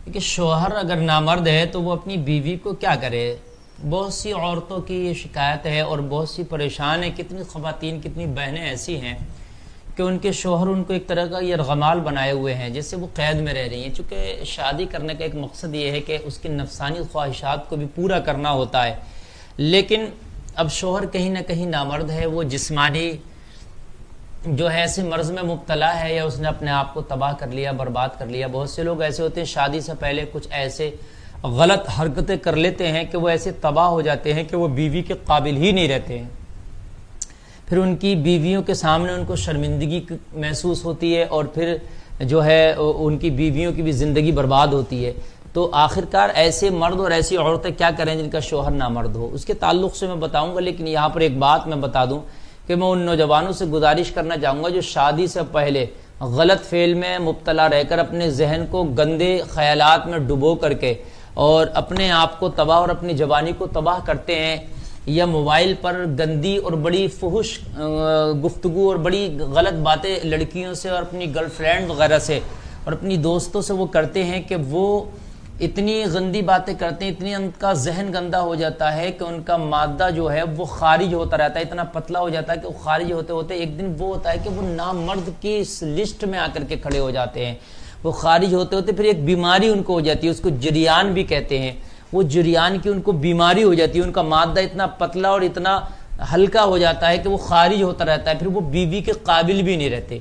کہ شوہر اگر نامرد ہے تو وہ اپنی بیوی کو کیا کرے؟ بہت سی عورتوں کی یہ شکایت ہے اور بہت سی پریشان ہیں، کتنی خواتین کتنی بہنیں ایسی ہیں کہ ان کے شوہر ان کو ایک طرح کا یرغمال بنائے ہوئے ہیں، جیسے وہ قید میں رہ رہی ہیں۔ چونکہ شادی کرنے کا ایک مقصد یہ ہے کہ اس کی نفسانی خواہشات کو بھی پورا کرنا ہوتا ہے، لیکن اب شوہر کہیں نہ کہیں نامرد ہے، وہ جسمانی جو ہے ایسے مرض میں مبتلا ہے یا اس نے اپنے آپ کو تباہ کر لیا، برباد کر لیا۔ بہت سے لوگ ایسے ہوتے ہیں شادی سے پہلے کچھ ایسے غلط حرکتیں کر لیتے ہیں کہ وہ ایسے تباہ ہو جاتے ہیں کہ وہ بیوی کے قابل ہی نہیں رہتے ہیں، پھر ان کی بیویوں کے سامنے ان کو شرمندگی محسوس ہوتی ہے اور پھر جو ہے ان کی بیویوں کی بھی زندگی برباد ہوتی ہے۔ تو آخرکار ایسے مرد اور ایسی عورتیں کیا کریں جن کا شوہر نامرد ہو؟ اس کے تعلق سے میں بتاؤں گا، لیکن یہاں پر ایک بات میں بتا دوں کہ میں ان نوجوانوں سے گزارش کرنا چاہوں گا جو شادی سے پہلے غلط فعل میں مبتلا رہ کر اپنے ذہن کو گندے خیالات میں ڈبو کر کے اور اپنے آپ کو تباہ اور اپنی جوانی کو تباہ کرتے ہیں، یا موبائل پر گندی اور بڑی فحش گفتگو اور بڑی غلط باتیں لڑکیوں سے اور اپنی گرل فرینڈ وغیرہ سے اور اپنی دوستوں سے وہ کرتے ہیں کہ وہ اتنی گندی باتیں کرتے ہیں، اتنی ان کا ذہن گندا ہو جاتا ہے کہ ان کا مادہ جو ہے وہ خارج ہوتا رہتا ہے، اتنا پتلا ہو جاتا ہے کہ وہ خارج ہوتے ہوتے ایک دن وہ ہوتا ہے کہ وہ نامرد کی اس لسٹ میں آ کر کے کھڑے ہو جاتے ہیں۔ وہ خارج ہوتے ہوتے پھر ایک بیماری ان کو ہو جاتی ہے، اس کو جریان بھی کہتے ہیں۔ وہ جریان کی ان کو بیماری ہو جاتی ہے، ان کا مادہ اتنا پتلا اور اتنا ہلکا ہو جاتا ہے کہ وہ خارج ہوتا رہتا ہے، پھر وہ بیوی کے قابل بھی نہیں رہتے۔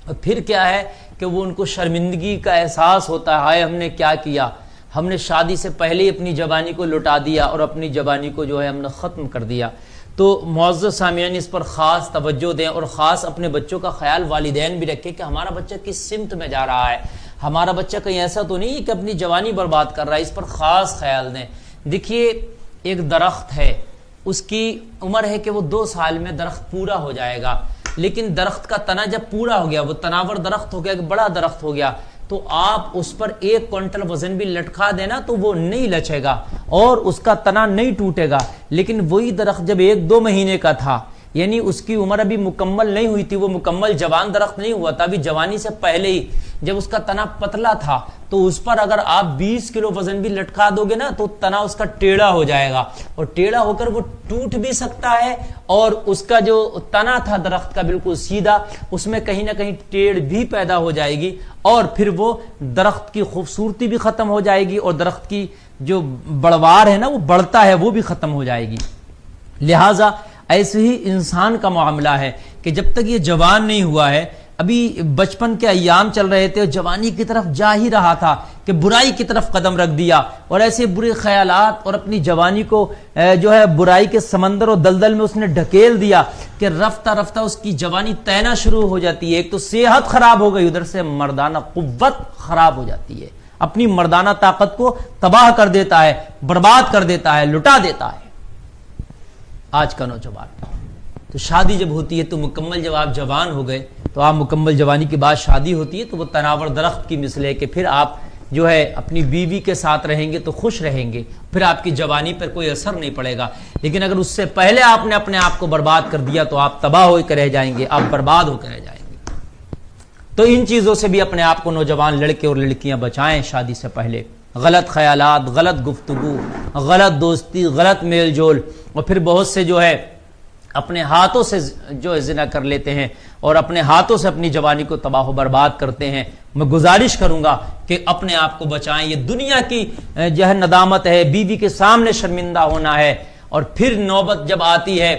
اور پھر کیا ہے کہ وہ ان کو شرمندگی کا احساس ہوتا ہے، ہائے ہم نے کیا کیا، ہم نے شادی سے پہلے ہی اپنی جوانی کو لٹا دیا اور اپنی جوانی کو جو ہے ہم نے ختم کر دیا۔ تو معزز سامعین اس پر خاص توجہ دیں اور خاص اپنے بچوں کا خیال والدین بھی رکھیں کہ ہمارا بچہ کس سمت میں جا رہا ہے، ہمارا بچہ کہیں ایسا تو نہیں کہ اپنی جوانی برباد کر رہا ہے، اس پر خاص خیال دیں۔ دیکھیے ایک درخت ہے، اس کی عمر ہے کہ وہ 2 سال میں درخت پورا ہو جائے گا، لیکن درخت کا تنا جب پورا ہو گیا، وہ تناور درخت ہو گیا، کہ بڑا درخت ہو گیا، تو آپ اس پر 1 کوئنٹل وزن بھی لٹکا دینا تو وہ نہیں لچے گا اور اس کا تنا نہیں ٹوٹے گا۔ لیکن وہی درخت جب 1-2 مہینے کا تھا، یعنی اس کی عمر ابھی مکمل نہیں ہوئی تھی، وہ مکمل جوان درخت نہیں ہوا تھا، ابھی جوانی سے پہلے ہی جب اس کا تنا پتلا تھا، تو اس پر اگر آپ 20 کلو وزن بھی لٹکا دو گے نا تو تنا اس کا ٹیڑھا ہو جائے گا، اور ٹیڑھا ہو کر وہ ٹوٹ بھی سکتا ہے، اور اس کا جو تنا تھا درخت کا بالکل سیدھا، اس میں کہیں نہ کہیں ٹیڑھ بھی پیدا ہو جائے گی، اور پھر وہ درخت کی خوبصورتی بھی ختم ہو جائے گی، اور درخت کی جو بڑوار ہے نا وہ بڑھتا ہے وہ بھی ختم ہو جائے گی۔ لہٰذا ایسے ہی انسان کا معاملہ ہے کہ جب تک یہ جوان نہیں ہوا ہے، ابھی بچپن کے ایام چل رہے تھے، جوانی کی طرف جا ہی رہا تھا کہ برائی کی طرف قدم رکھ دیا، اور ایسے برے خیالات اور اپنی جوانی کو جو ہے برائی کے سمندر اور دلدل میں اس نے ڈھکیل دیا کہ رفتہ رفتہ اس کی جوانی تینا شروع ہو جاتی ہے۔ ایک تو صحت خراب ہو گئی، ادھر سے مردانہ قوت خراب ہو جاتی ہے، اپنی مردانہ طاقت کو تباہ کر دیتا ہے، برباد کر دیتا ہے، لٹا دیتا ہے آج کا نوجوان۔ تو شادی جب ہوتی ہے تو مکمل، جب آپ جوان ہو گئے تو آپ مکمل جوانی کے بعد شادی ہوتی ہے تو وہ تناور درخت کی مثل ہے کہ پھر آپ جو ہے اپنی بیوی کے ساتھ رہیں گے تو خوش رہیں گے، پھر آپ کی جوانی پر کوئی اثر نہیں پڑے گا۔ لیکن اگر اس سے پہلے آپ نے اپنے آپ کو برباد کر دیا تو آپ تباہ ہو کر رہ جائیں گے، آپ برباد ہو کر رہ جائیں گے۔ تو ان چیزوں سے بھی اپنے آپ کو نوجوان لڑکے اور لڑکیاں بچائیں شادی سے پہلے۔ غلط خیالات، غلط گفتگو، غلط دوستی، غلط میل جول، اور پھر بہت سے جو ہے اپنے ہاتھوں سے جو زنا کر لیتے ہیں اور اپنے ہاتھوں سے اپنی جوانی کو تباہ و برباد کرتے ہیں۔ میں گزارش کروں گا کہ اپنے آپ کو بچائیں، یہ دنیا کی جو ہے ندامت ہے، بیوی کے سامنے شرمندہ ہونا ہے، اور پھر نوبت جب آتی ہے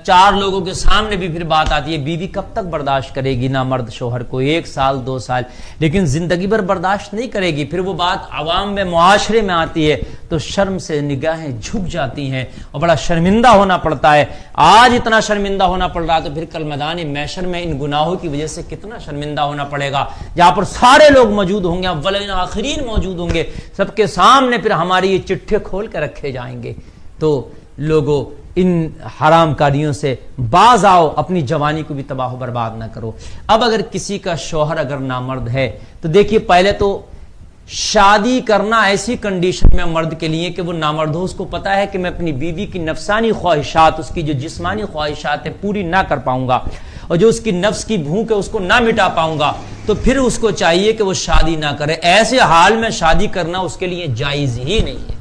4 لوگوں کے سامنے بھی پھر بات آتی ہے، بیوی کب تک برداشت کرے گی نامرد شوہر کو؟ 1 سال 2 سال، لیکن زندگی بھر برداشت نہیں کرے گی۔ پھر وہ بات عوام میں، معاشرے میں آتی ہے تو شرم سے نگاہیں جھک جاتی ہیں اور بڑا شرمندہ ہونا پڑتا ہے۔ آج اتنا شرمندہ ہونا پڑ رہا تو پھر کل میدان محشر میں ان گناہوں کی وجہ سے کتنا شرمندہ ہونا پڑے گا، جہاں پر سارے لوگ موجود ہوں گے، اولین آخرین موجود ہوں گے، سب کے سامنے پھر ہماری یہ چٹھے کھول کے رکھے جائیں گے۔ تو لوگوں ان حرام کاریوں سے باز آؤ، اپنی جوانی کو بھی تباہ و برباد نہ کرو۔ اب اگر کسی کا شوہر اگر نامرد ہے تو دیکھیے پہلے تو شادی کرنا ایسی کنڈیشن میں مرد کے لیے کہ وہ نامرد ہو، اس کو پتا ہے کہ میں اپنی بیوی کی نفسانی خواہشات، اس کی جو جسمانی خواہشات ہیں پوری نہ کر پاؤں گا، اور جو اس کی نفس کی بھوک ہے اس کو نہ مٹا پاؤں گا تو پھر اس کو چاہیے کہ وہ شادی نہ کرے. ایسے حال میں شادی کرنا اس کے لیے جائز ہی نہیں ہے.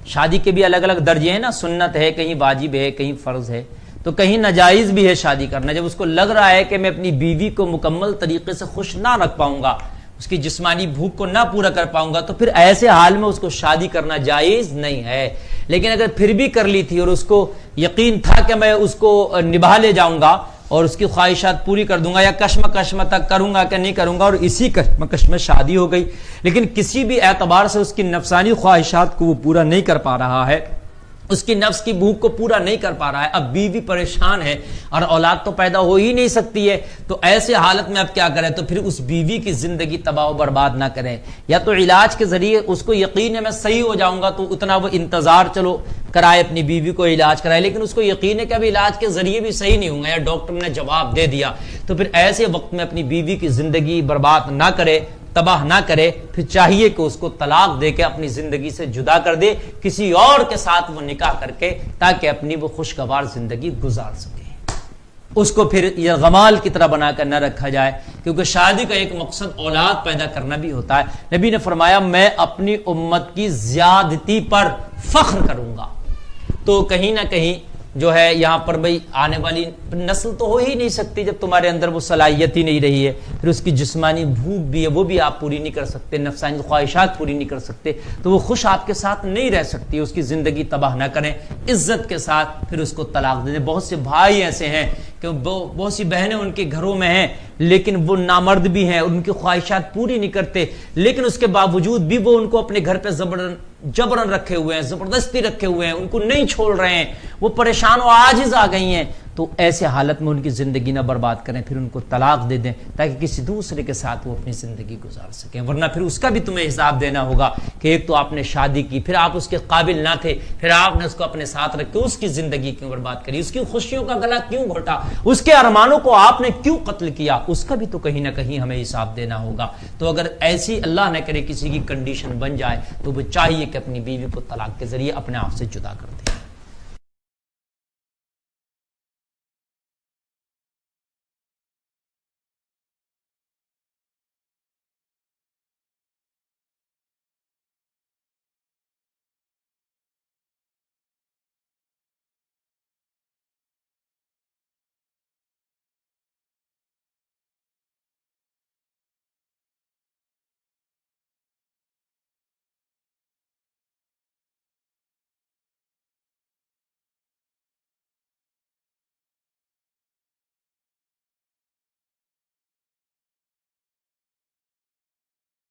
شادی کے بھی الگ الگ درجے ہیں نا, سنت ہے, کہیں واجب ہے, کہیں فرض ہے, تو کہیں ناجائز بھی ہے شادی کرنا. جب اس کو لگ رہا ہے کہ میں اپنی بیوی کو مکمل طریقے سے خوش نہ رکھ پاؤں گا, اس کی جسمانی بھوک کو نہ پورا کر پاؤں گا, تو پھر ایسے حال میں اس کو شادی کرنا جائز نہیں ہے. لیکن اگر پھر بھی کر لی تھی اور اس کو یقین تھا کہ میں اس کو نبھا لے جاؤں گا اور اس کی خواہشات پوری کر دوں گا, یا کشم تک کروں گا کہ نہیں کروں گا, اور اسی کشمکش میں شادی ہو گئی, لیکن کسی بھی اعتبار سے اس کی نفسانی خواہشات کو وہ پورا نہیں کر پا رہا ہے, اس کی نفس کی بھوک کو پورا نہیں کر پا رہا ہے, اب بیوی پریشان ہے اور اولاد تو پیدا ہو ہی نہیں سکتی ہے, تو ایسے حالت میں اب کیا کریں؟ تو پھر اس بیوی کی زندگی تباہ و برباد نہ کریں. یا تو علاج کے ذریعے اس کو یقین ہے میں صحیح ہو جاؤں گا, تو اتنا وہ انتظار چلو کرائے, اپنی بیوی کو علاج کرائے, لیکن اس کو یقین ہے کہ اب علاج کے ذریعے بھی صحیح نہیں ہوں گا, یا ڈاکٹر نے جواب دے دیا, تو پھر ایسے وقت میں اپنی بیوی کی زندگی برباد نہ کرے, تباہ نہ کرے. پھر چاہیے کہ اس کو طلاق دے کے اپنی زندگی سے جدا کر دے, کسی اور کے ساتھ وہ نکاح کر کے, تاکہ اپنی وہ خوشگوار زندگی گزار سکے. اس کو پھر یہ غمال کی طرح بنا کر نہ رکھا جائے, کیونکہ شادی کا ایک مقصد اولاد پیدا کرنا بھی ہوتا ہے. نبی نے فرمایا میں اپنی امت کی زیادتی پر فخر کروں گا. تو کہیں نہ کہیں جو ہے یہاں پر بھئی آنے والی نسل تو ہو ہی نہیں سکتی جب تمہارے اندر وہ صلاحیت ہی نہیں رہی ہے, پھر اس کی جسمانی بھوک بھی ہے وہ بھی آپ پوری نہیں کر سکتے, نفسانی خواہشات پوری نہیں کر سکتے, تو وہ خوش آپ کے ساتھ نہیں رہ سکتی. اس کی زندگی تباہ نہ کریں, عزت کے ساتھ پھر اس کو طلاق دے دیں. بہت سے بھائی ایسے ہیں کہ بہت سی بہنیں ان کے گھروں میں ہیں, لیکن وہ نامرد بھی ہیں, ان کی خواہشات پوری نہیں کرتے, لیکن اس کے باوجود بھی وہ ان کو اپنے گھر پہ جبرن رکھے ہوئے ہیں, زبردستی رکھے ہوئے ہیں, ان کو نہیں چھوڑ رہے ہیں, وہ پریشان و عاجز آ گئی ہیں. تو ایسے حالت میں ان کی زندگی نہ برباد کریں, پھر ان کو طلاق دے دیں تاکہ کسی دوسرے کے ساتھ وہ اپنی زندگی گزار سکیں. ورنہ پھر اس کا بھی تمہیں حساب دینا ہوگا کہ ایک تو آپ نے شادی کی, پھر آپ اس کے قابل نہ تھے, پھر آپ نے اس کو اپنے ساتھ رکھ کے اس کی زندگی کیوں برباد کری, اس کی خوشیوں کا گلا کیوں گھوٹا, اس کے ارمانوں کو آپ نے کیوں قتل کیا, اس کا بھی تو کہیں نہ کہیں ہمیں حساب دینا ہوگا. تو اگر ایسی اللہ نہ کرے کسی کی کنڈیشن بن جائے, تو وہ چاہیے کہ اپنی بیوی کو طلاق کے ذریعے اپنے آپ سے جدا کر دے.